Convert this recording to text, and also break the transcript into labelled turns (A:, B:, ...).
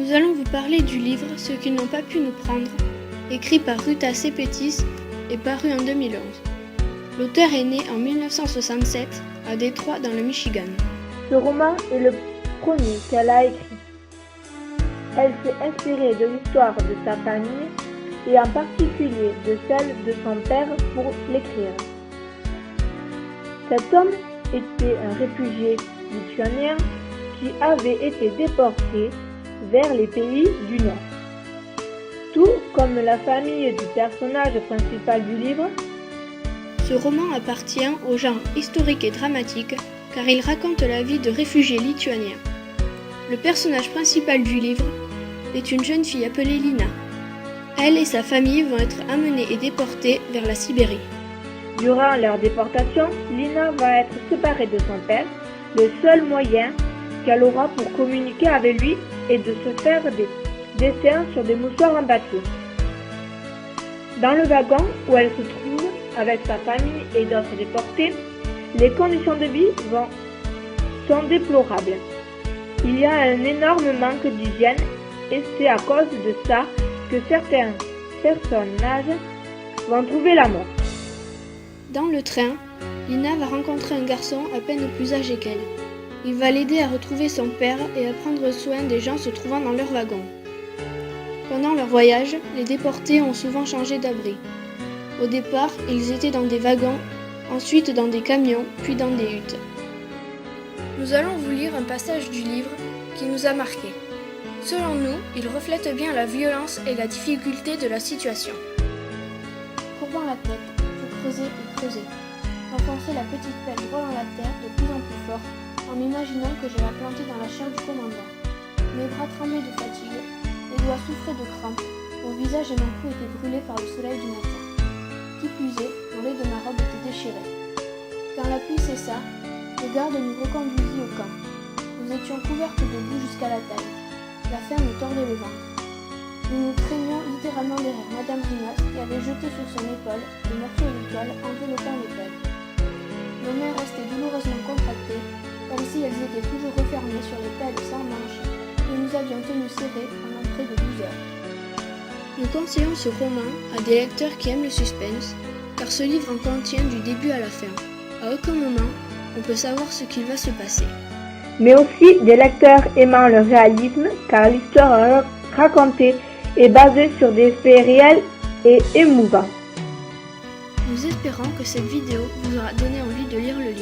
A: Nous allons vous parler du livre Ceux qui n'ont pas pu nous prendre, écrit par Ruta Sepetys et paru en 2011. L'auteur est né en 1967 à Détroit dans le Michigan.
B: Ce roman est le premier qu'elle a écrit. Elle s'est inspirée de l'histoire de sa famille et en particulier de celle de son père pour l'écrire. Cet homme était un réfugié lituanien qui avait été déporté vers les pays du Nord. Tout comme la famille du personnage principal du livre,
A: ce roman appartient au genre historique et dramatique car il raconte la vie de réfugiés lituaniens. Le personnage principal du livre est une jeune fille appelée Lina. Elle et sa famille vont être amenées et déportées vers la Sibérie.
B: Durant leur déportation, Lina va être séparée de son père. Le seul moyen qu'elle aura pour communiquer avec lui est de se faire des dessins sur des mouchoirs en papier. Dans le wagon où elle se trouve avec sa famille et d'autres déportés, les conditions de vie sont déplorables. Il y a un énorme manque d'hygiène et c'est à cause de ça que certains personnages vont trouver la mort.
A: Dans le train, Lina va rencontrer un garçon à peine plus âgé qu'elle. Il va l'aider à retrouver son père et à prendre soin des gens se trouvant dans leur wagon. Pendant leur voyage, les déportés ont souvent changé d'abri. Au départ, ils étaient dans des wagons, ensuite dans des camions, puis dans des huttes. Nous allons vous lire un passage du livre qui nous a marqués. Selon nous, il reflète bien la violence et la difficulté de la situation. Courbant la tête, je creusais et creusais. J'enfonçais la petite pelle droit dans la terre de plus en plus fort, en m'imaginant que j'allais la planter dans la chair du commandant. Mes bras tremblaient de fatigue, les doigts souffraient de crampes, mon visage et mon cou étaient brûlés par le soleil du matin. Qui plus est, le lait de ma robe était déchiré. Quand la pluie cessa, le garde nous reconduisit au camp. Nous étions couvertes de boue jusqu'à la taille. La faim nous tordait le ventre. Nous nous traînions littéralement derrière Madame Rimas qui avait jeté sur son épaule des morceaux de toile enveloppant les pelles. Nos mains restaient douloureusement contractées, comme si elles étaient toujours refermées sur les pelles sans manches, que nous avions tenues serrées pendant près de 12 heures. Nous conseillons ce roman à des lecteurs qui aiment le suspense, car ce livre en contient du début à la fin. À aucun moment, on peut savoir ce qu'il va se passer.
B: Mais aussi des lecteurs aimant le réalisme, car l'histoire racontée est basée sur des faits réels et émouvants.
A: Nous espérons que cette vidéo vous aura donné envie de lire le livre.